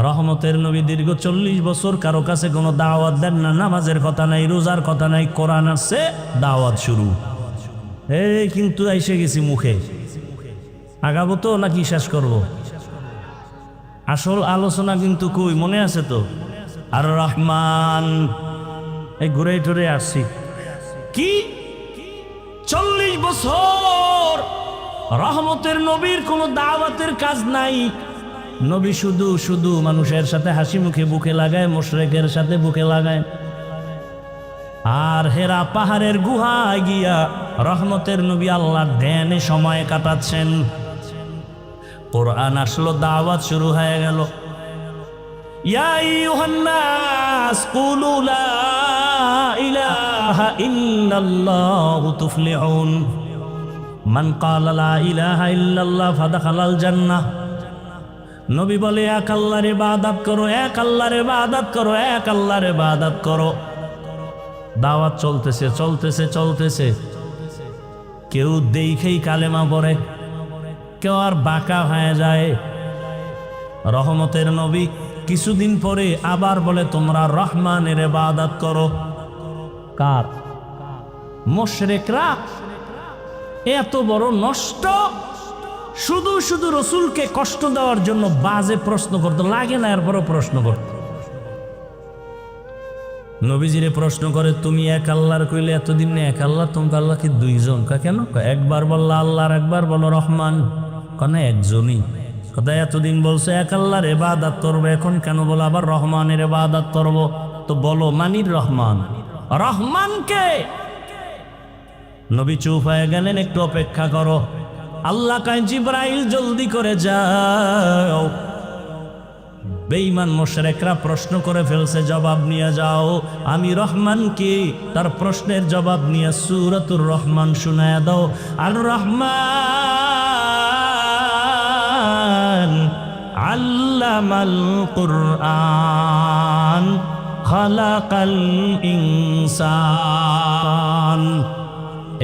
রহমতের নবী দীর্ঘ 40 বছর কারো কাছে কোনো দাওয়াত দেন না, নামাজের কথা নাই, রোজার কথা নাই, কোরআন আসছে দাওয়াত শুরু। এই কিন্তু এসে গেছি মুখে, আগাবো তো নাকি শেষ করব? আসল আলোচনা কিন্তু কই মনে আছে তো? আর রহমান এই ঘুরে টুরে আসছি কি 40 বছর রহমতের নবীর কোনো দাওয়াতের কাজ নাই। নবী শুধু শুধু মানুষের সাথে হাসি মুখে বুকে লাগায়, মুশরিকের সাথে বুকে লাগায়। আর হেরা পাহাড়ের গুহায় গিয়া রহমতের নবী আল্লাহর ধ্যানে সময় কাটাচ্ছেন। কোরআন আসলো, দাওয়াত শুরু হয়ে গেল। ইয়া আইয়ুহান নাস কুলু লা ইলাহা ইল্লাল্লাহু তুফলিহুন মান ক্বালা লা ইলাহা ইল্লাল্লাহ ফাদাখালাল জান্নাহ। নবী বলে এক আল্লাহর ইবাদত করো, এক আল্লাহর ইবাদত করো, এক আল্লাহর ইবাদত করো। দাওয়াত চলতেছে চলতেছে চলতেছে, কেউ দেখেই কালেমা পড়ে, কেউ আর বাঁকা হয়ে যায়। রহমতের নবী কিছুদিন পরে আবার বলে তোমরা রহমানের ইবাদত করো। কার? মুশরিকরা এত বড় নষ্ট, শুধু শুধু রসুলকে কষ্ট দেওয়ার জন্য বাজে প্রশ্ন করতে লাগে না, এরপরও প্রশ্ন করত। নবীজিরে প্রশ্ন করে তুমি এক আল্লাহর কইলে এতদিন এক আল্লাহ, তুমি আল্লাহ কি দুইজন? কেন? একবার বললা আল্লাহর, একবার বলো রহমান, কেন একজনই? কথা এতদিন বলছে এক আল্লাহর ইবাদত করবো, এখন কেন বলো আবার রহমানের ইবাদত করবো? তো বলো মানির রহমান, রহমানকে। নবী চুপ হয়ে গেলেন, একটু অপেক্ষা করো। আল্লাহ কয় জিবরাইল জলদি করে যাও, বেঈমান মুশরিকরা প্রশ্ন করে ফেলছে, জবাব নিয়ে যাও। আমি রহমানকে তার প্রশ্নের জবাব নিয়ে সূরাতুর রহমান শোনায়া দাও। আর রহমান আল্লামাল কুরআন খালাকাল ইনসান।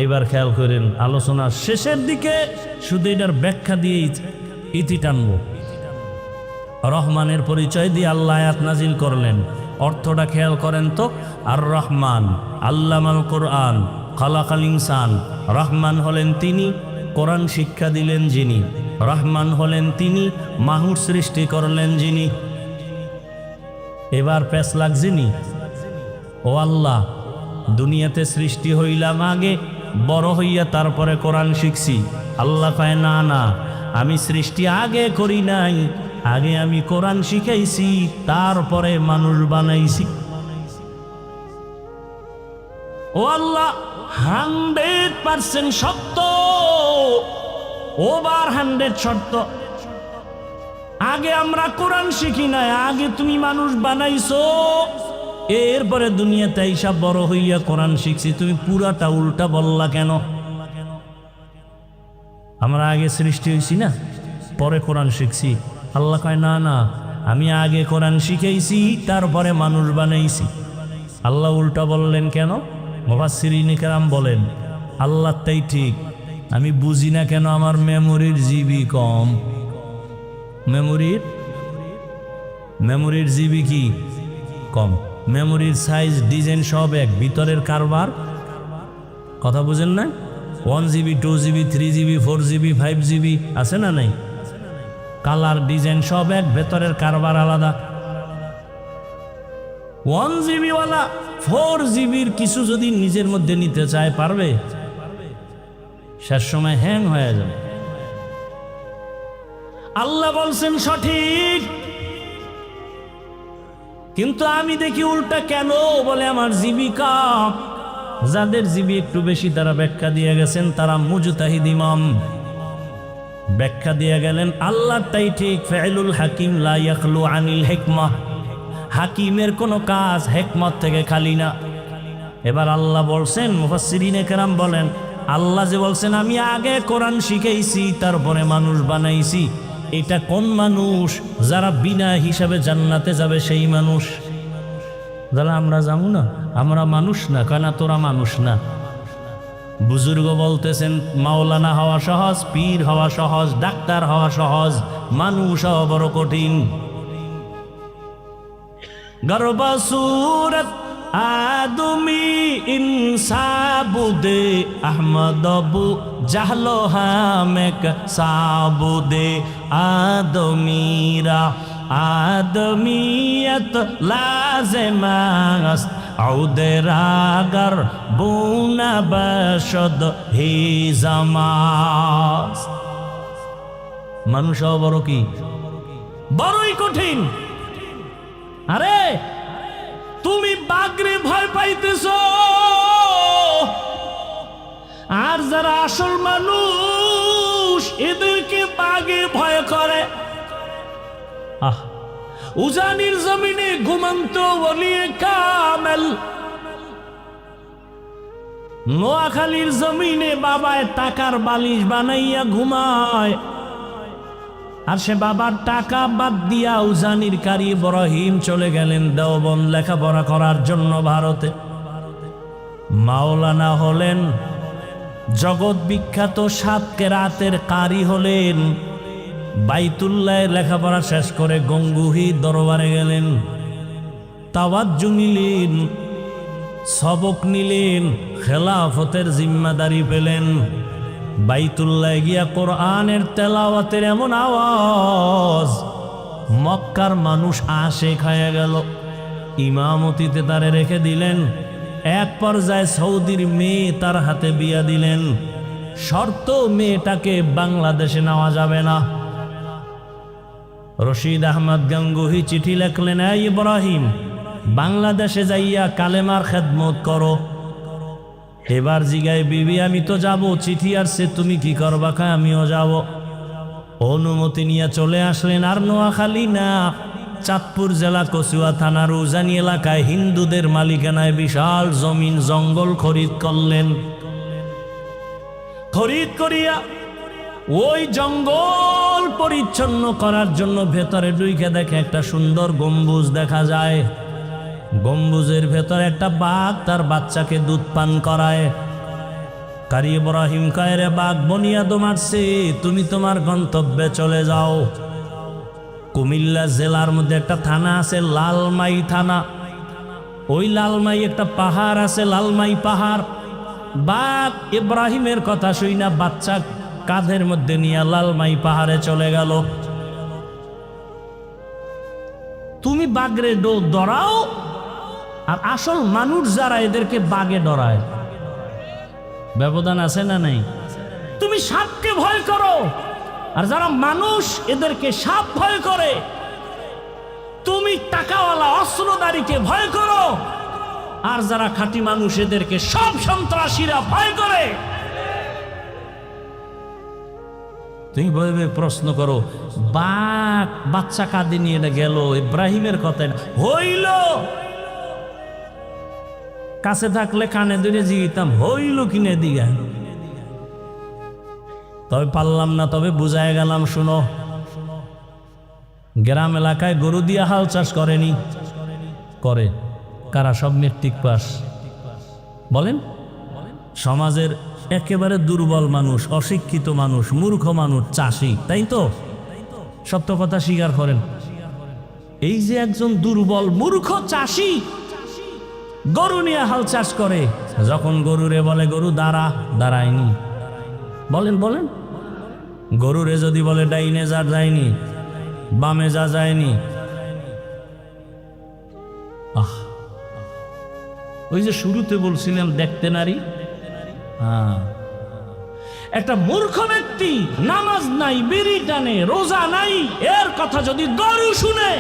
এবার খেয়াল করেন, আলোচনার শেষের দিকে শুধু এটার ব্যাখ্যা দিয়ে ইতি টানব। রহমানের পরিচয় দিয়ে আল্লাহ আয়াত নাজিল করলেন, অর্থটা খেয়াল করেন তো। আর রহমান আল্লামাল কোরআন খালাকাল ইনসান। রহমান হলেন তিনি, কোরআন শিক্ষা দিলেন যিনি। রহমান হলেন তিনি, মানুষ সৃষ্টি করলেন যিনি। এবার প্যাস লাগছেনি, ও আল্লাহ দুনিয়াতে সৃষ্টি হইলাম আগে, বড় হইয়া তারপরে কোরআন শিখছি। আল্লাহ কয় না না, আমি সৃষ্টি আগে করি নাই, আগে আমি কোরআন শিখাইছি, তারপরে মানুষ বানাইছি। ও আল্লাহ 100% সত্য, ওভার 100 সত্য। আগে আমরা কোরআন শিখি নাই, আগে তুমি মানুষ বানাইছো, এরপরে দুনিয়াতে আইসা বড় হইয়া কোরআন শিখছি। তুমি পুরাটা উল্টা বললা কেন? আমরা আগে সৃষ্টি হয়েছি না, পরে কোরআন শিখছি। আল্লাহ কয় না না, আমি আগে কোরআন শিখাইছি, তারপরে মানুষ বানাইছি। আল্লাহ উল্টা বললেন কেন? মুফাসসিরিনে কেরাম বলেন আল্লাহ তাই ঠিক, আমি বুঝি না কেন আমার মেমোরির জিবি কম। মেমোরির জিবি কি কম? মেমোরির সাইজ ডিজাইন সব এক, ভিতরের কারবার কথা বুঝেন না? 1 GB 2 GB 3 GB 4 GB 5 GB আছে না নাই? কালার ডিজাইন সব এক, ভেতরের কারবার আলাদা। 1 GB ওয়ালা 4 GBর কিছু যদি নিজের মধ্যে নিতে চায় পারবে? শেষ সময় হ্যাং হয়ে যাবে। আল্লাহ বলছেন সঠিক, কিন্তু আমি দেখি উল্টা কেন বলে আমার জীবিকা। যাদের জীবী একটু বেশি তারা ব্যাখ্যা দিয়ে গেছেন, তারা মুজতাহিদ ইমাম ব্যাখ্যা দিয়ে গেলেন আল্লাহটাই ঠিক। ফাইলুল হাকিম লা ইয়াখলু আনিল হিকমাহ, হাকিমের কোনো কাজ হিকমত থেকে খালি না। এবার আল্লাহ বলছেন, মুফাসসিরিনে কেরাম বলেন আল্লাহ যে বলছেন আমি আগে কোরআন শিখাইছি তারপরে মানুষ বানাইছি, এটা কোন মানুষ? যারা বিনা হিসাবে জান্নাতে যাবে সেই মানুষ। যারা আমরা যাবো না, আমরা মানুষ না, কেন তোরা মানুষ না? বুজুর্গ বলতেছেন মাওলানা হওয়া সহজ, পীর হওয়া সহজ, ডাক্তার হওয়া সহজ, মানুষ হওয়া বড় কঠিন। गर्भ सूरत आदमी इंसाबुदे अहमद अबू जाहलो हामेक साबुदे आदमीरा आदमियत लाज़िमास औदेरागर बुना बशद ही जमास। মানুষ বড় কি বড়ই কঠিন। আরে তুমি বাঘরে ভয় পাইতেছ, আর যারা আসল মানুষ এদেরকে বাঘে ভয় করে। উজানির জমিনে ঘুমন্ত ওলিয়ে কামেল, নোয়াখালীর জমিনে বাবায় টাকার বালিশ বানাইয়া ঘুমায়, আর সে বাবার টাকা বাদ দিয়া উজানির কারি ইব্রাহিম চলে গেলেন দেওবন্দ লেখাপড়া করার জন্য ভারতে। মাওলানা হলেন, জগৎ বিখ্যাত 7 কেরাতের কারি হলেন। বাইতুল্লাহে লেখাপড়া শেষ করে গঙ্গুহি দরবারে গেলেন, তাওয়াজ্জু নিলেন, সবক নিলেন, খেলাফতের জিম্মাদারি পেলেন। বাইতুল্লাহে গিয়া কোরআনের তেলাওয়াতের এমন আওয়াজ, মক্কার মানুষ আশেক হয়ে গেল। ইমামতিতে তারে রেখে দিলেন। এক পর্যায়ে সৌদির মেয়ে তার হাতে বিয়া দিলেন, শর্ত মেয়েটাকে বাংলাদেশে নেওয়া যাবে না। রশিদ আহমদ গঙ্গুহি চিঠি লেখলেন, এই ইব্রাহিম, বাংলাদেশে যাইয়া কালেমার খেদমত করো। এবার জিগায় বিবি, আমি তো যাব, চিঠি আসছে, তুমি কি করবা? খায় আমিও যাব। অনুমতি নিয়ে চলে আসলেন। আর নোয়াখালী না, চাঁদপুর জেলা কচুয়া থানার উজানি এলাকায় হিন্দুদের মালিকানায় বিশাল জমিন জঙ্গল খরিদ করলেন। খরিদ করিয়া ওই জঙ্গল পরিচ্ছন্ন করার জন্য ভেতরে ঢুকে দেখে একটা সুন্দর গম্বুজ দেখা যায়। গম্বুজের ভেতরে একটা বাঘ তার বাচ্চাকে দুধ পান করায়। কারি ইব্রাহিম কয়, রে বাঘ বনিয়াদ মারছে, তুমি তোমার গন্তব্যে চলে যাও। কুমিল্লা জেলার মধ্যে একটা থানা আছে লালমাই থানা, ওই লালমাই একটা পাহাড় আছে লালমাই পাহাড়। বাঘ ইব্রাহিমের কথা শুই না বাচ্চা কাঁধের মধ্যে নিয়ে লালমাই পাহাড়ে চলে গেল। তুমি বাঘরে ডরাও, আর আসল মানুষ যারা এদেরকে বাঘে ডরায়। ব্যবধান আছে না নাই? তুমি সাপকে ভয় করো, আর যারা মানুষ এদেরকে সাপ ভয় করে। তুমি টাকাওয়ালা অস্ত্রধারীকে ভয় করো, আর যারা খাঁটি মানুষ এদেরকে সব সন্ত্রাসীরা ভয় করে। তুমি ভেবে প্রশ্ন করো, বাঘ বাচ্চা কাঁদে নিয়ে গেল, ইব্রাহিমের কথা হইল। কাছে থাকলে কানে ধরে জিগিতাম, হইল কিনে দিগা। তবে পারলাম না, তবে বুঝাই গেলাম। শুনো, গ্রাম এলাকায় গরু দিয়া হাল চাষ করেনি? করে। কারা? সব মেট্রিক পাস। বলেন, সমাজের একেবারে দুর্বল মানুষ, অশিক্ষিত মানুষ, মূর্খ মানুষ, চাষি, তাই তো? সত্য কথা স্বীকার করেন। এই যে একজন দুর্বল মূর্খ চাষি গরু নিয়ে হাল চাষ করে, যখন গরুরে বলে গরু দাঁড়া, দাঁড়ায়নি। বলেন বলেন, গরুরে যদি বলে ডাইনে যা, যায়নি, বামে যা, যায়নি। ওই যে শুরুতে বলছিলাম দেখতে নারী। একটা মূর্খ ব্যক্তি নামাজ নাই, বিড়ি টানে, রোজা নাই, এর কথা যদি গরু শুনে,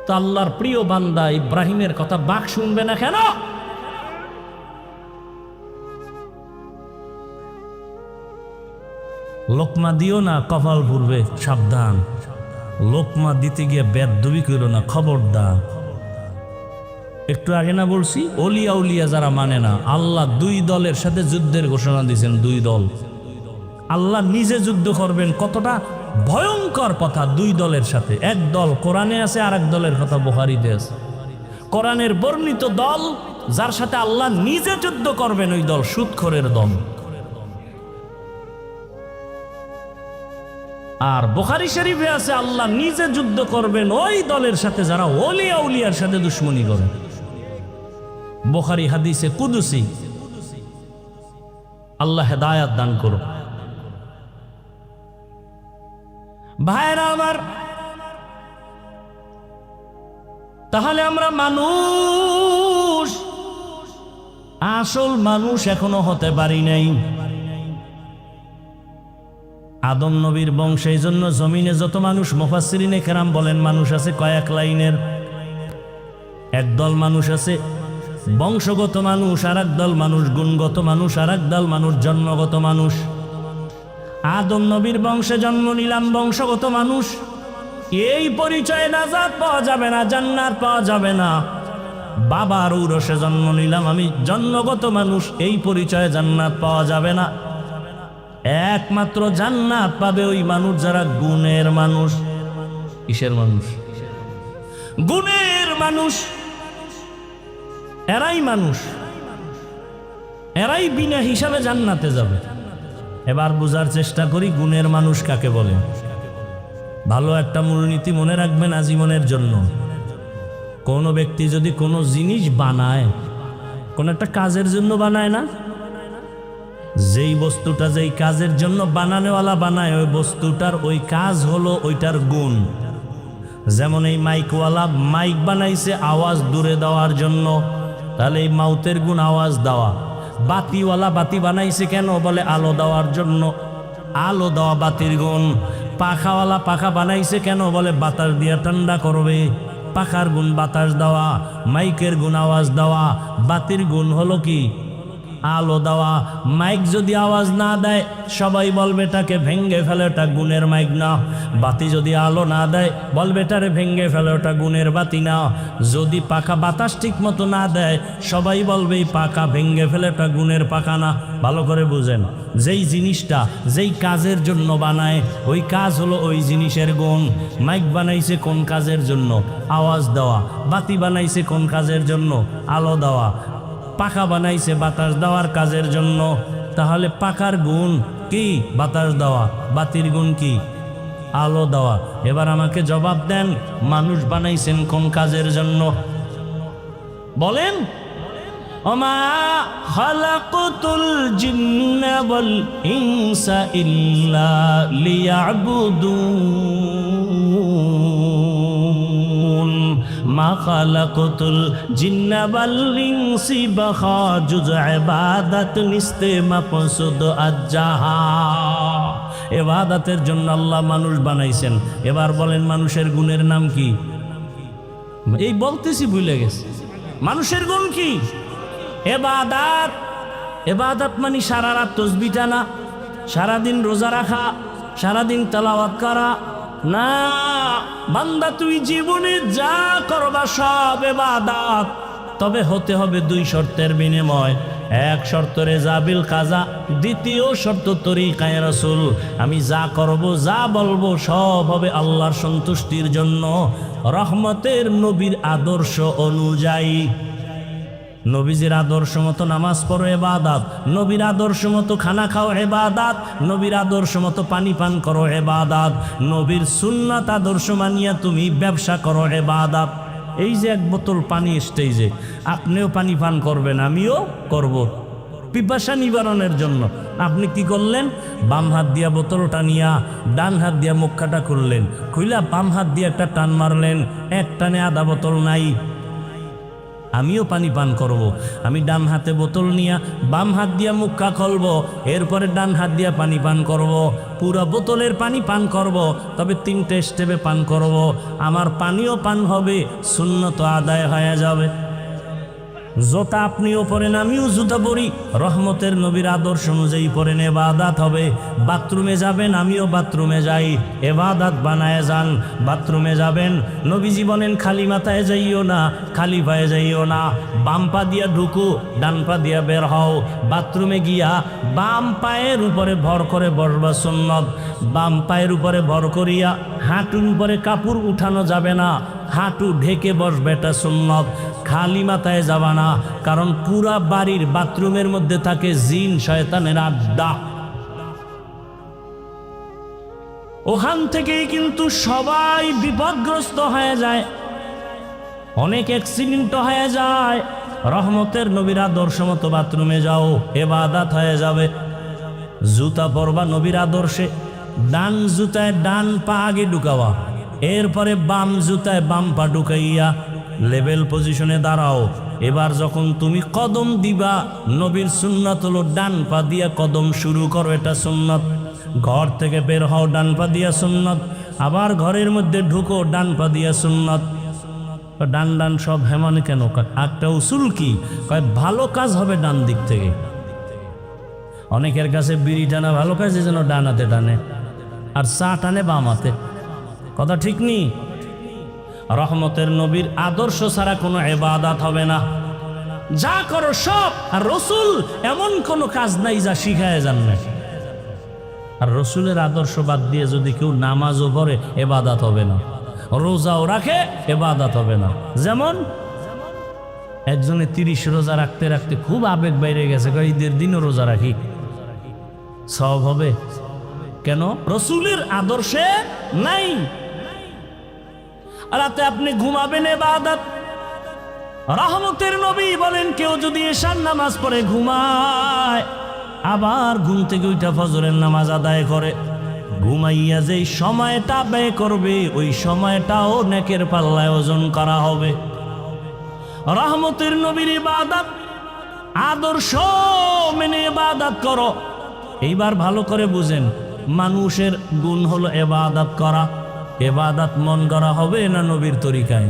তো আল্লাহর প্রিয় বান্দা ইব্রাহিমের কথা বাঘ শুনবে না কেন? লোকমা দিও না, কপাল পুড়বে, সাবধান। লোকমা দিতে গিয়ে বেদবি করো না, খবরদার। একটু আগে না বলছি, অলিয়া উলিয়া যারা মানে না, আল্লাহ 2 দলের সাথে যুদ্ধের ঘোষণা দিয়েছেন। 2 দল, আল্লাহ নিজে যুদ্ধ করবেন। কতটা ভয়ঙ্কর কথা! 2 দলের সাথে। এক দল কোরআনে আছে, আর এক দলের কথা বুখারীতে আছে। কোরআনের বর্ণিত দল, যার সাথে আল্লাহ নিজে যুদ্ধ করবেন, ওই দল সুদখোরের দল। আর বুখারী শরীফে আছে আল্লাহ নিজে যুদ্ধ করবেন ওই দলের সাথে যারা ওলিয়া উলিয়ার সাথে দুশ্মনী করে। বুখারী হাদিসে কুদসি। আল্লাহ হেদায়াত দান করো। ভাইরা আমার, তাহলে আমরা মানুষ, আসল মানুষ এখনো হতে পারি নাই। আদম নবীর বংশ, এই জন্য জমিনে যত মানুষ, মুফাসসিরিনে কেরাম বলেন মানুষ আছে কয়েক লাইনের। একদল মানুষ আছে বংশগত মানুষ, আর একদল মানুষ গুণগত মানুষ, আর একদল মানুষ জন্মগত মানুষ। আদম নবীর বংশে জন্ম নিলাম, বংশগত মানুষ, এই পরিচয়ে নাজাত পাওয়া যাবে না, জান্নাত পাওয়া যাবে না। বাবার ঔরসে জন্ম নিলাম আমি, জন্মগত মানুষ, এই পরিচয়ে জান্নাত পাওয়া যাবে না। একমাত্র জান্নাত পাবে ওই মানুষ যারা গুণের মানুষ। কিসের মানুষ? গুণের মানুষ। এরাই মানুষ, এরাই বিনা হিসাবে জান্নাতে যাবে। এবার বোঝার চেষ্টা করি গুণের মানুষ কাকে বলে। ভালো একটা মূলনীতি মনে রাখবেন আজীবনের জন্য। কোনো ব্যক্তি যদি কোনো জিনিস বানায়, কোন একটা কাজের জন্য বানায় না, যেই বস্তুটা যেই কাজের জন্য বানানোওয়ালা বানায়, ওই বস্তুটার ওই কাজ হলো ওইটার গুণ। যেমন এই মাইকওয়ালা মাইক বানাইছে আওয়াজ দূরে দেওয়ার জন্য, তাহলে এই মাউথের গুণ আওয়াজ দেওয়া। বাতিওয়ালা বাতি বানাইছে কেন? বলে আলো দেওয়ার জন্য, আলো দেওয়া বাতির গুণ। পাখাওয়ালা পাখা বানাইছে কেন? বলে বাতাস দিয়ে ঠান্ডা করবে, পাখার গুণ বাতাস দেওয়া। মাইকের গুণ আওয়াজ দেওয়া, বাতির গুণ হলো কি? আলো দেওয়া। মাইক যদি আওয়াজ না দেয় সবাই বলবে এটাকে ভেঙ্গে ফেলে, ওটা গুণের মাইক না। বাতি যদি আলো না দেয় বলবে এটারে ভেঙ্গে ফেলে, ওটা গুণের বাতি না। যদি পাখা বাতাস ঠিক মতো না দেয় সবাই বলবে এই পাখা ভেঙ্গে ফেলে, ওটা গুণের পাখা না। ভালো করে বুঝেন, যেই জিনিসটা যেই কাজের জন্য বানায় ওই কাজ হলো ওই জিনিসের গুণ। মাইক বানাইছে কোন কাজের জন্য? আওয়াজ দেওয়া। বাতি বানাইছে কোন কাজের জন্য? আলো দেওয়া। পাখা বানাইছে বাতাস দেওয়ার কাজের জন্য। তাহলে পাখার গুণ কি? বাতাস দেওয়া। বাতির গুণ কি? আলো দেওয়া। এবার আমাকে জবাব দেন, মানুষ বানাইছেন কোন কাজের জন্য? বলেন। ওমা খালাকতুল জিন্না ওয়াল ইনসা ইল্লা লিয়াবুদুন। মা খালাকতুল জিন্না ওয়াল ইনসি বাখা জুজ ইবাদাত নিস্তে মাকসুদ আজ্জাহা। ইবাদতের জন্য আল্লাহ মানুষ বানাইছেন। এবার বলেন মানুষের গুণের নাম কি? এই বলতেছি ভুলে গেছে। মানুষের গুণ কি? ইবাদত। ইবাদত মানে সারা রাত তাসবিহ টানা, সারাদিন রোজা রাখা, সারাদিন তেলাওয়াত করা না। বান্দা তুই জীবনে যা করবা সব ইবাদত, তবে হতে হবে দুই শর্তের বিনিময়। এক শর্ত রেজাবিল কাজা, দ্বিতীয় শর্ত তরিকায়ে রাসূল। আমি যা করব যা বলবো সব হবে আল্লাহর সন্তুষ্টির জন্য, রহমতের নবীর আদর্শ অনুযায়ী। নবীজির আদর্শ মতো নামাজ পড়ো ইবাদত, নবীর আদর্শ মতো খানা খাও ইবাদত, নবীর আদর্শ মতো পানি পান করো ইবাদত, নবীর সুন্নাত আদর্শ মানিয়া তুমি ব্যবসা করো ইবাদত। এই যে এক বোতল পানি স্টেজে, আপনিও পানি পান করবেন, আমিও করব পিপাসা নিবারণের জন্য। আপনি কি করলেন? বাম হাত দিয়া বোতলটা নিয়া ডান হাত দিয়া মুখটা খুললেন, খুইলা বাম হাত দিয়ে একটা টান মারলেন, এক টানে আধা বোতল নাই। আমিও পানি পান করব। আমি ডান হাতে বোতল নিয়া বাম হাত দিয়া মুখা খুলব, এরপরে ডান হাত দিয়া পানি পান করব, পুরা বোতলের পানি পান করব। তবে 3টে স্টেপে পান করব। আমার পানিও পান হবে, সুন্নত আদায় হয়ে যাবে। জুতা আপনিও পরেন, আমিও জুতা পরি, রহমতের নবীর আদর্শ অনুযায়ী পরেন, ইবাদত হবে। বাথরুমে যাবেন, আমিও বাথরুমে যাই, ইবাদত বানায় যান। বাথরুমে যাবেন, নবীজি বলেন খালি মাথায় যাইও না, খালি পায়ে যাইও না, বাম পা দিয়া ঢুকো, ডান পা দিয়া বের হও। বাথরুমে গিয়া বাম পায়ের উপরে ভর করে বসবা সুন্নত। বাম পায়ের উপরে ভর করিয়া হাঁটুর উপরে কাপড় উঠানো যাবে না, হাঁটু ঢেকে বসবে, এটা সুন্নত। খালি মাথায় যাবা না, কারণ পুরা বাড়ির বাথরুমের মধ্যে থাকে জিন শয়তানের আড্ডা। ওখান থেকেই কিন্তু সবাই বিপদগ্রস্ত হয়ে যায়, অনেক অ্যাক্সিডেন্ট হয়ে যায়। রহমতের নবীর আদর্শ মতো বাথরুমে যাও, ইবাদত হয়ে যাবে। জুতা পরবা নবীর আদর্শে, ডান জুতায় ডান পা আগে ঢুকাওয়া, এরপরে বাম জুতায় বাম পা ঢুকাইয়া লেভেল পজিশনে দাঁড়াও। এবার যখন তুমি কদম দিবা, নবীর সুন্নাত হলো ডান পা দিয়া কদম শুরু করো, এটা সুন্নাত। ঘর থেকে বের হও ডান পা দিয়া সুন্নাত, আবার ঘরের মধ্যে ঢুকো ডান পা দিয়া সুন্নাত। ডান ডান সব হেমান কেন? একটা উসুল কি কয়, ভালো কাজ হবে ডান দিক থেকে। অনেকের কাছে বিড়ি টানা ভালো কাজ, যেন ডান হাতে টানে, আর চা টানে বাম হাতে। কথা ঠিক নেই। রহমতের নবীর আদর্শ ছাড়া কোনো ইবাদত হবে না। যা করো সব, আর রসুল এমন কোনো কাজ নাই যা শিখায় যান না। আর রসুলের আদর্শ বাদ দিয়ে যদি কেউ নামাজও পড়ে, ইবাদত হবে না। রোজাও রাখে, ইবাদত হবে না। যেমন একজনে 30 রোজা রাখতে রাখতে খুব আবেগ বাইরে গেছে, ঈদের দিনও রোজা রাখি, সব হবে কেন? রসুলের আদর্শে নাই। রাতে আপনি ঘুমাবেন, ইবাদত। রহমতের নবী বলেন, কেউ যদি এশার নামাজ পড়ে ঘুমায়, আবার ঘুম থেকে উঠা ফজরের নামাজ আদায় করে, ঘুমাইয়া যেই সময়টা ব্যয় করবে, ওই সময়টাও নেকের পাল্লায় ওজন করা হবে। রহমতের নবীর ইবাদত, আদর্শ মেনে ইবাদত করো। এইবার ভালো করে বুঝেন, মানুষের গুণ হলো ইবাদত করা। ইবাদত মন করা হবে না নবীর তরিকায়?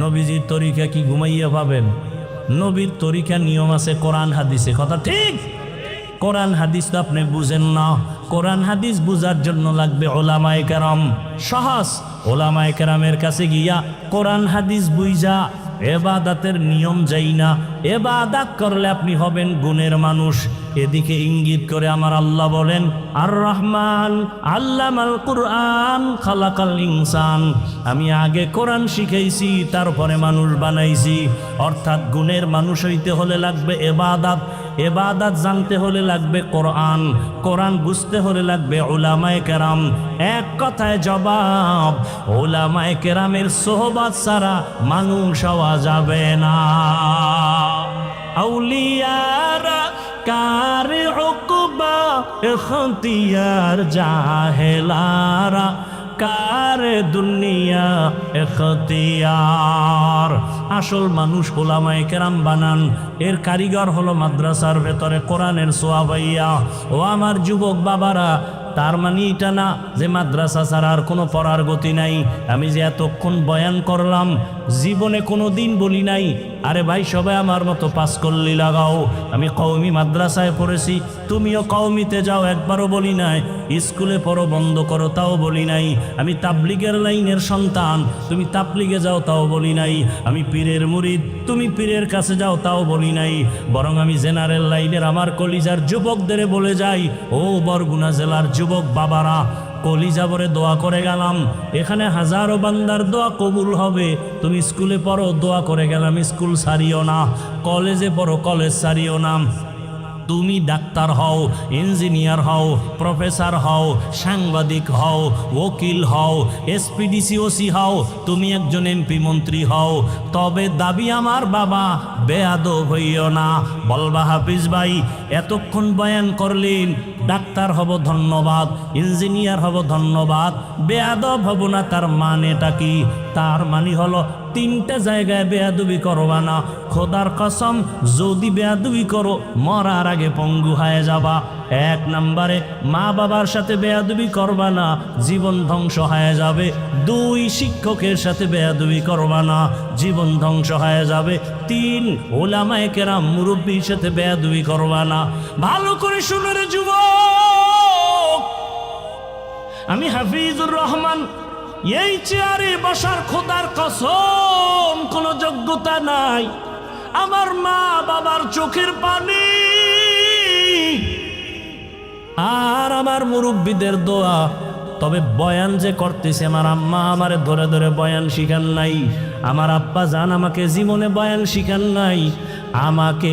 নবীজির তরিকা কি ঘুমাইয়া পাবেন? নবীর তরিকা নিয়ম আছে কোরআন হাদিসে। কথা ঠিক। কোরআন হাদিস তো আপনি বুঝেন না। কোরআন হাদিস বুঝার জন্য লাগবে ওলামায়ে কেরাম। সহজ, ওলামায়ে কেরামের কাছে গিয়া কোরআন হাদিস বুঝা ইবাদতের নিয়ম যাই না। ইবাদত করলে আপনি হবেন গুণের মানুষ। এদিকে ইঙ্গিত করে আমার আল্লাহ বলেন, আর রহমান আল্লামাল কুরআন খালাকাল ইনসান। আমি আগে কোরআন শিখাইছি, তারপরে মানুষ বানাইছি। অর্থাৎ গুণের মানুষ হইতে হলে লাগবে ইবাদত, ইবাদত জানতে হলে লাগবে কোরআন, কোরআন বুঝতে হলে লাগবে উলামায়ে কেরাম। এক কথায় জবাব, উলামায়ে কেরামের সোহবত ছাড়া মানুষ হওয়া যাবে না। আউলিয়ারা কার উকবা ইখতিয়ার, জাহেলারা কার দুনিয়া ইখতিয়ার। আসল মানুষ উলামায়ে কেরাম বানান, এর কারিগর হলো মাদ্রাসার ভেতরে কোরআনের সোয়াবাইয়া। ও আমার যুবক বাবারা, তার মানে এটা না যে মাদ্রাসা ছাড়া আর কোনো পড়ার গতি নাই। আমি যে এতক্ষণ বয়ান করলাম, জীবনে কোনো দিন বলি নাই আরে ভাই সবাই আমার মতো পাস করলি লাগাও। আমি কওমি মাদ্রাসায় পড়েছি, তুমিও কওমিতে যাও, একবারও বলি নাই। স্কুলে পড়ো বন্ধ করো, তাও বলি নাই। আমি তাবলিগের লাইনের সন্তান, তুমি তাবলিগে যাও, তাও বলি নাই। আমি পীরের মুরিদ, তুমি পীরের কাছে যাও, তাও বলি নাই। বরং আমি জেনারেল লাইনের আমার কলিজার যুবকদের বলে যাই, ও বরগুনা জেলার যুবক বাবারা, কলিজা ভরে দোয়া করে গেলাম, এখানে হাজারো বান্দার দোয়া কবুল হবে। তুমি স্কুলে পড়ো, দোয়া করে গেলাম, স্কুল সারিও না। কলেজে পড়ো, কলেজ সারিও না। তুমি ডাক্তার হও, ইঞ্জিনিয়ার হও, প্রফেসর হও, সাংবাদিক হও, ওকিল হও, এসপিডিসি ওসি হও, তুমি একজন এমপি মন্ত্রী হও, তবে দাবি আমার বাবা বেয়াদব হইও না। বলবা হাফিজ ভাই এতক্ষণ বয়ান করলেন, ডাক্তার হব ধন্যবাদ, ইঞ্জিনিয়ার হব ধন্যবাদ, বেয়াদব হব না, তার মানেটা কি? তার মানে হলো 3টা জায়গায় বেয়াদবি করবা না। খোদার কসম, যদি বেয়াদবি করো মরার আগে পঙ্গু হয়ে যাবা। 1 নম্বরে মা বাবার সাথে বেয়াদবি করবা না, জীবন ধ্বংস হয়ে যাবে। 2 শিক্ষকের সাথে বেয়াদবি করবা না, জীবন ধ্বংস হয়ে যাবে। 3 ওলামায়ে কেরাম মুরব্বির সাথে বেয়াদবি করবা না। ভালো করে শুনো রে যুবক, আমি হাফিজুর রহমান, এই চেয়ারে বসার খোদার কসম কোনো যোগ্যতা নাই। আমার মা বাবার চোখের পানি আর আমার মুরব্বীদের দোয়া। তবে বয়ান যে করতেছে, আমার আম্মা আমারে ধরে ধরে বয়ান শিখান নাই, আমার আব্বা জান আমাকে জীবনে বয়ান শিখান নাই। আমাকে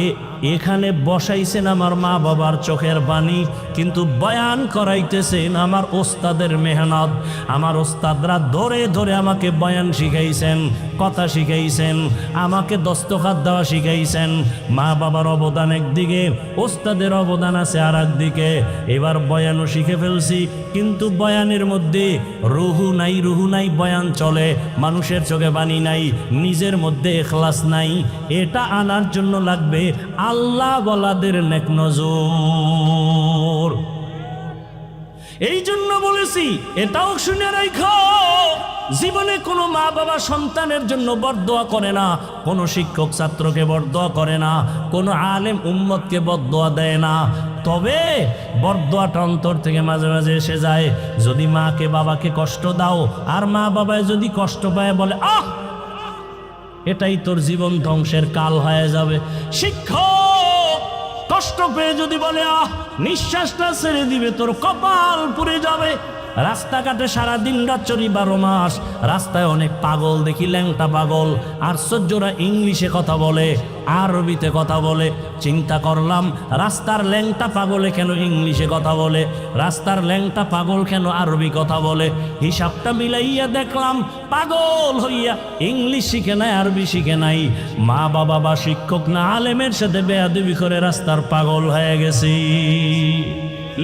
এখানে বসাইছেন আমার মা বাবার চোখের পানি, কিন্তু বয়ান করাইতেছেন আমার ওস্তাদের মেহনত। আমার ওস্তাদরা ধরে ধরে আমাকে বয়ান শিখাইছেন, কথা শিখাইছেন, আমাকে দস্তখত দেওয়া শিখাইছেন। মা বাবার অবদান একদিকে, ওস্তাদের অবদান আছে আর একদিকে। এবার বয়ানও শিখে ফেলছি, কিন্তু বয়ানের মধ্যে রুহু নাই, বয়ান চলে, মানুষের চোখে বাণী নাই, নিজের মধ্যে ইখলাস নাই। এটা আনার জন্য লাগবে আল্লাহ ওয়ালাদের নেক নজর। এই জন্য বলেছি, এটাও শুনে রাখো, জীবনে কোনো মা বাবা সন্তানের জন্য বরদোয়া করে না, কোনো শিক্ষক ছাত্রকে বরদোয়া করে না, কোনো আলেম উম্মতকে বরদোয়া দেয় না। তবে বরদোয়াটা অন্তর থেকে মাঝে মাঝে এসে যায়। যদি মাকে বাবাকে কষ্ট দাও, আর মা বাবায় যদি কষ্ট পায়, বলে আহ এটাই তোর জীবন ধ্বংসের কাল হয়ে যাবে। শিক্ষক কষ্ট পেয়ে যদি বলে আহ নিঃশ্বাসটা ছেড়ে দিবে, তোর কপাল পুড়ে যাবে। রাস্তাঘাটে সারাদিন রাত চরি 12 মাস, রাস্তায় অনেক পাগল দেখি, ল্যাংটা পাগল। আশ্চর্যরা ইংলিশে কথা বলে, আরবিতে কথা বলে। চিন্তা করলাম, রাস্তার ল্যাংটা পাগলে কেন ইংলিশে কথা বলে, রাস্তার ল্যাংটা পাগল কেন আরবি কথা বলে। হিসাবটা মিলাইয়া দেখলাম, পাগল হইয়া ইংলিশ শিখে নাই, আরবি শিখে নাই। মা বাবা বা শিক্ষক না আলেমের সাথে বেয়াদবি করে রাস্তার পাগল হয়ে গেছি।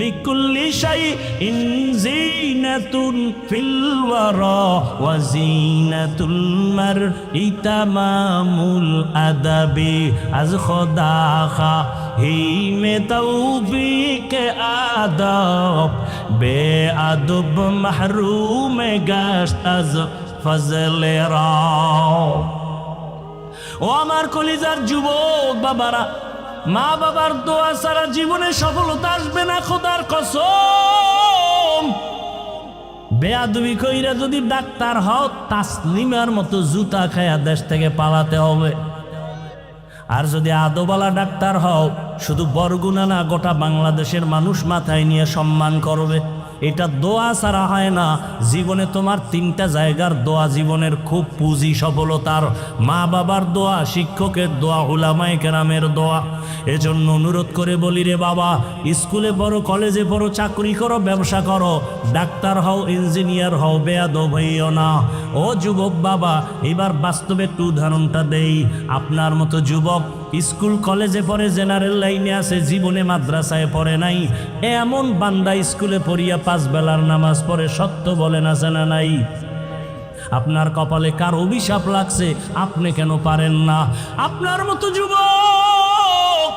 লিকুল্লি শাইইন জিনাতুন ফিল ওয়ারা ওয়া জিনাতুল মারই তামামুল আদাবি আজ খোদা হি মে তৌফিক আদব বেআদব মাহরুম গাশত আজ ফজলে রা। ও আমার কলিজার যুবক বাবারা, মা বাবার দোয়া ছাড়া জীবনে সফলতা আসবে না, খোদার কসম। বেয়াদবি কইরা যদি ডাক্তার হও, তাসলিমার মতো জুতা খায়া দেশ থেকে পালাতে হবে। আর যদি আদোবালা ডাক্তার হও, শুধু বরগুনা না, গোটা বাংলাদেশের মানুষ মাথায় নিয়ে সম্মান করবে। এটা দোয়া ছাড়া হয় না। জীবনে তোমার 3টা জায়গার দোয়া জীবনের খুব পুঁজি সফলতার: মা বাবার দোয়া, শিক্ষকের দোয়া, উলামায়ে কেরামের দোয়া। এজন্য অনুরোধ করে বলি রে বাবা, স্কুলে পড়ো, কলেজে পড়ো, চাকরি করো, ব্যবসা করো, ডাক্তার হও, ইঞ্জিনিয়ার হও, বেয়াদব হইও না। ও যুবক বাবা, এবার বাস্তবে একটু উদাহরণটা দেই। আপনার মতো যুবক স্কুল কলেজে পড়ে, জেনারেল লাইনে আছে, জীবনে মাদ্রাসায় পড়ে নাই, এমন বান্দা স্কুলে পড়িয়া 5 বেলার নামাজ পড়ে, সত্য বলেন আছে না নাই? আপনার কপালে কার অভিশাপ লাগছে, আপনি কেন পারেন না? আপনার মতো যুবক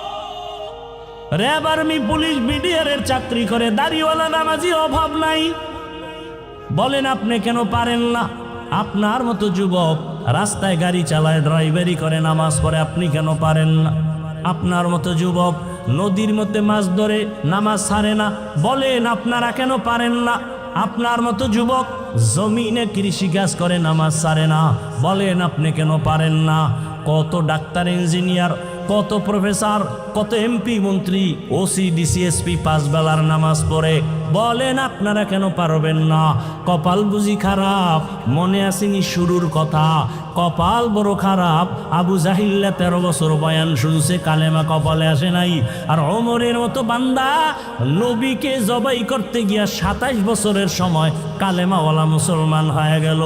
র্যাব, আর্মি, পুলিশ, বিডিআরের চাকরি করে, দাড়িওয়ালা নামাজি অভাব নাই, বলেন আপনি কেন পারেন না? আপনার মতো যুবক রাস্তায় গাড়ি চালায়, ড্রাইভারি করে, নামাজ পড়ে, আপনি কেন পারেন না? আপনার মতো যুবক নদীর মধ্যে মাছ ধরে, নামাজ ছাড়ে না, বলেন আপনারা কেন পারেন না? আপনার মতো যুবক জমিনে কৃষিকাজ করে, নামাজ ছাড়ে না, বলেন আপনি কেন পারেন না? কত ডাক্তার, ইঞ্জিনিয়ার, কত প্রফেসর, কত এমপি, মন্ত্রী, ওসি, ডিসি, এসপি 5 বেলার নামাজ পড়ে, বলেন আপনারা কেন পারবেন না? কপাল বুঝি খারাপ? মনে আসেনি শুরুর কথা? কপাল বড় খারাপ। আবু জাহিল্লা 13 বছর বয়ান শুনছে, কালেমা কপালে আসে নাই। আর ওমরের মতো বান্দা নবীকে জবাই করতে গিয়া 27 বছরের সময় কালেমাওয়ালা মুসলমান হয়ে গেল।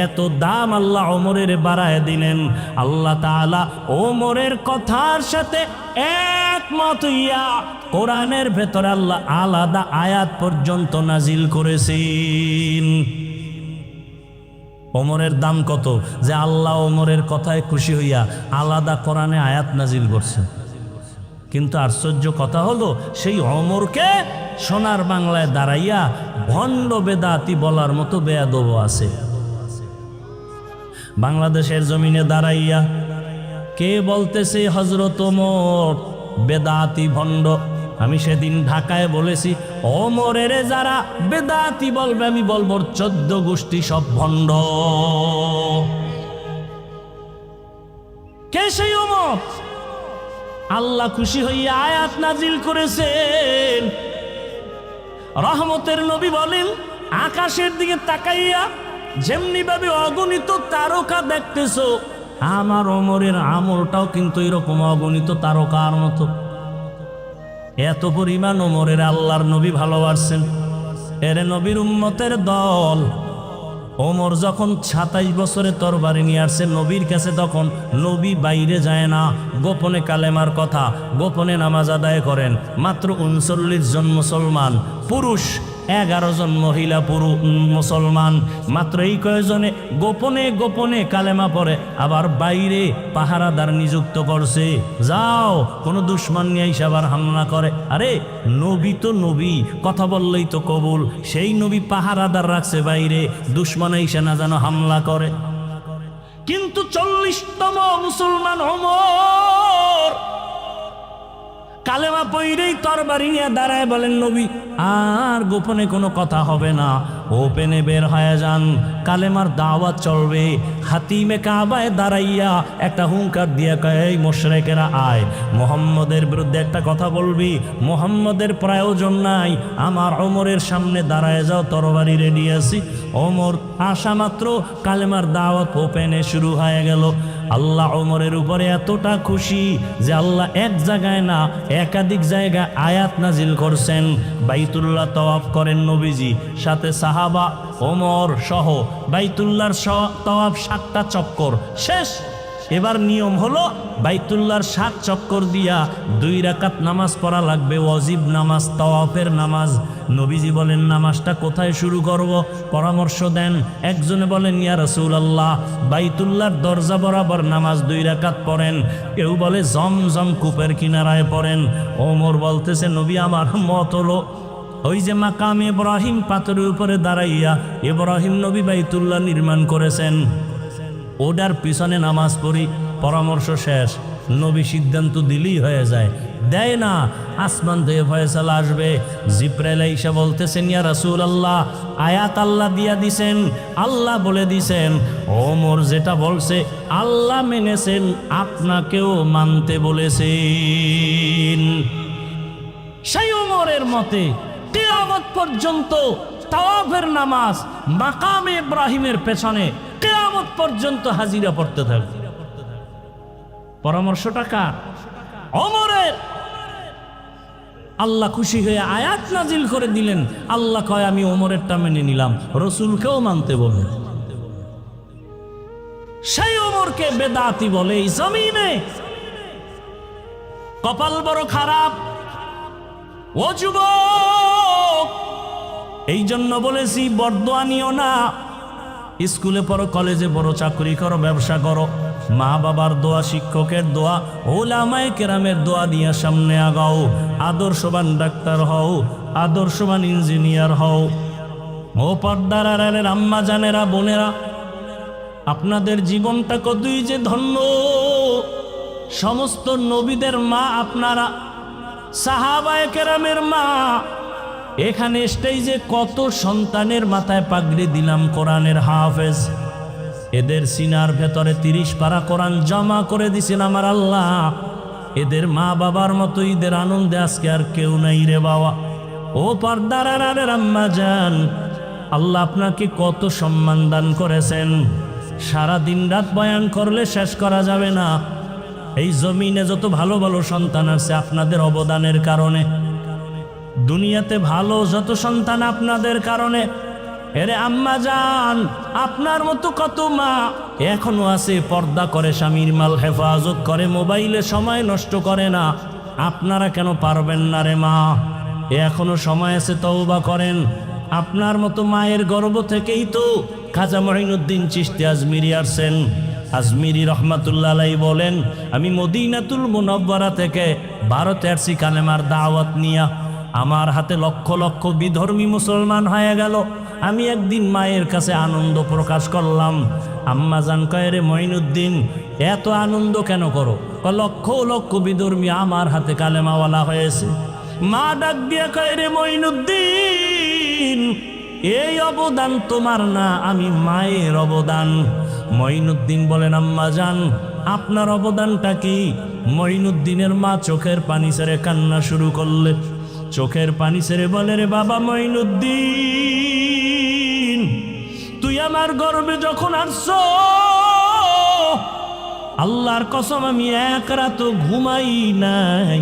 এত দাম আল্লাহ ওমরের বাড়ায় দিলেন। আল্লাহ তাআলা ওমরের কথার সাথে একমত হইয়া কোরআনের ভেতরে আল্লাহ আলাদা আয়াত পর্যন্ত নাজিল করেছেন। ওমরের দাম কত যে আল্লাহ ওমরের কথায় খুশি হইয়া আলাদা কোরআনে আয়াত নাজিল করছে। কিন্তু আশ্চর্য কথা হলো, সেই ওমরকে সোনার বাংলায় দাঁড়াইয়া ভণ্ড বেদাতি বলার মতো বেয়াদব আছে। বাংলাদেশের জমিনে দাঁড়াইয়া কে বলতেছে হযরত ওমর বেদাতি, ভণ্ড? আমি সেদিন ঢাকায় বলেছি, ওমরের যারা বেদাতি বলবে, আমি বলবো 14 গোষ্ঠী সব ভণ্ড। কে সেই ওমর? আল্লাহ খুশি হইয়া আয়াত নাজিল করেছেন। রহমতের নবী বলেন, আকাশের দিকে তাকাইয়া যেমনি ভাবে অগণিত তারকা দেখতেছো, আমার ওমরের আমলটাও কিন্তু এরকম অগণিত তারকার মতো। এত পরিমাণ ওমরের আল্লাহর নবী ভালোবাসছেন। এর নবীর উম্মতের দল। ওমর যখন 27 বছরে তরবারি নিয়ে আসছে নবীর কাছে, তখন নবী বাইরে যায় না, গোপনে কালেমার কথা, গোপনে নামাজ আদায় করেন। মাত্র 39 জন মুসলমান পুরুষ, 11 জন মহিলা মুসলমান, মাত্র এই কয়েকজনে গোপনে গোপনে কালেমা পড়ে। আবার বাইরে পাহারাদার নিযুক্ত করছে, যাও কোনো দুশ্মন নিয়ে এসে আবার হামলা করে। আরে নবী তো নবী, কথা বললেই তো কবুল। সেই নবী পাহারাদার রাখছে বাইরে, দুশ্মন এসে না যেন হামলা করে। কিন্তু 40তম মুসলমান ওমর কালেমা পইরেই তরবারি নিয়ে দাঁড়ায় বলেন, নবী আর গোপনে কোনো কথা হবে না, ওপেনে বের হয়ে যান, কালেমার দাওয়াত চলবে। হাতিমে কাবায় দাঁড়াইয়া একটা হুঙ্কার দিয়ে কয়, এই মুশরিকেরা আয়, মুহাম্মদের বিরুদ্ধে একটা কথা বলবি, মুহাম্মদের প্রয়োজন নাই, আমার ওমরের সামনে দাঁড়ায় যাও, তরবারি রেডি আছি। ওমর আসা মাত্র কালেমার দাওয়াত ওপেনে শুরু হয়ে গেল। আল্লাহ ওমরের উপরে এতটা খুশি যে আল্লাহ এক জায়গায় না একাধিক জায়গায় আয়াত নাজিল করছেন। বাইতুল্লাহ তওয়াফ করেন নবীজি, সাথে সাহাবা ওমর সহ বাইতুল্লাহর তওয়াফ 7টা চক্কর শেষ। এবার নিয়ম হলো বাইতুল্লাহর 7 চক্কর দিয়া 2 রাকাত নামাজ পড়া লাগবে, ওয়াজিব নামাজ, তওয়াফের নামাজ। নবীজি বলেন, নামাজটা কোথায় শুরু করব? পরামর্শ দেন। একজনে বলেন, ইয়া রাসূলুল্লাহ বাইতুল্লাহর দরজা বরাবর নামাজ 2 রাকাত পড়েন। কেউ বলে জমজম কূপের কিনারায় পড়েন। ওমর বলতেছে, নবী আমার মত হলো ওই যে মাকাম ইব্রাহিম পাথরের উপরে দাঁড়াইয়া ইব্রাহিম নবী বাইতুল্লাহ নির্মাণ করেছেন, ওটার পিছনে নামাজ পড়ি। পরামর্শ শেষ, নবী সিদ্ধান্ত দিলেই হয়ে যায়, দেয় না। আসমান থেকে ফয়সালা আসবে। জিবরাইল আইসা বলতেছেন, ইয়া রাসূলুল্লাহ আয়াত আল্লাহ দিয়া দিছেন, আল্লাহ বলে দিছেন ওমর যেটা বলছে আল্লাহ মেনেছেন, আপনাকেও মানতে বলেছেন। সেই ওমরের মতে কিয়ামত পর্যন্ত তাওয়াফের নামাজ মাকামে ইব্রাহিমের পেছনে কিয়ামত পর্যন্ত হাজিরা পড়তে থাকবে। পরামর্শটা কার? ওমরের। আল্লাহ খুশি হয়ে আয়াত নাজিল করে দিলেন। আল্লাহ কয়, আমি ওমরেরটা মেনে নিলাম, রসুলকেও মানতে বললেন। সেই ওমরকে বেদাতি বলে এই জমিনে। কপাল বড় খারাপ ও যুবক, এই জন্য বলেছি বরদোয়া নিও না। স্কুলে পড়ো, কলেজে পড়ো, চাকরি করো, ব্যবসা করো, মা বাবার দোয়া, শিক্ষকের দোয়া, ওলামায়ে কেরামের দোয়া দিয়ে সামনে আগাও। আদর্শবান ডাক্তার হও, আদর্শবান ইঞ্জিনিয়ার হও। ও পর্দার আড়ালের আম্মা জানেরা, বোনেরা, আপনাদের জীবনটা কতই যে ধন্য। সমস্ত নবীদের মা আপনারা, সাহাবায়ে কেরামের মা। এখানে স্টেজে কত সন্তানের মাথায় পাগড়ি দিলাম কোরআনের হাফেজ। এদের সিনার ভেতরে 30 পারা কোরআন জমা করে দিছেন আমার আল্লাহ। এদের মা বাবার মতো ঈদের আনন্দে আজকে আর কেউ নাই রে বাবা। ও পর্দার আড়ালের আম্মা জান, আল্লাহ আপনাকে কত সম্মান দান করেছেন। সারা দিন রাত বয়ান করলে শেষ করা যাবে না। এই জমিনে যত ভালো ভালো সন্তান আছে আপনাদের অবদানের কারণে। দুনিয়াতে ভালো যত সন্তান আপনাদের কারণে। এরে আম্মা জান, আপনার মতো কত মা এখনো আছে, পর্দা করে, স্বামীর মাল হেফাজত করে, মোবাইলে সময় নষ্ট করে না। আপনারা কেন পারবেন না রে মা? এখনো সময় আছে, তওবা করেন। আপনার মতো মায়ের গর্ভ থেকেই তো খাজা মঈনুদ্দিন চিশতি আজমিরি আসছেন। আজমিরি রহমাতুল্লাহ আলাইহি বলেন, আমি মদিনাতুল মুনাওয়ারা থেকে ভারতে আসছি কালেমার দাওয়াত নিয়া। আমার হাতে লক্ষ লক্ষ বিধর্মী মুসলমান হয়ে গেল। আমি একদিন মায়ের কাছে আনন্দ প্রকাশ করলাম। আম্মা জান কয়, রে মঈনুদ্দিন এত আনন্দ কেন করো? লক্ষ লক্ষ বিধর্মী আমার হাতে কালেমাওয়ালা হয়েছে। মা ডাক দিয়ে কয়, রে মঈনুদ্দিন এই অবদান তোমার না, আমি মায়ের অবদান। মঈনুদ্দিন বলেন, আম্মা জান আপনার অবদানটা কি? মঈনুদ্দিনের মা চোখের পানি ছেড়ে কান্না শুরু করলে। চোখের পানি ছেড়ে বলে, রে বাবা মঈনুদ্দিন, তুই আমার গর্ভে যখন আসছ, আল্লাহর কসম আমি এক রাত ঘুমাই নাই।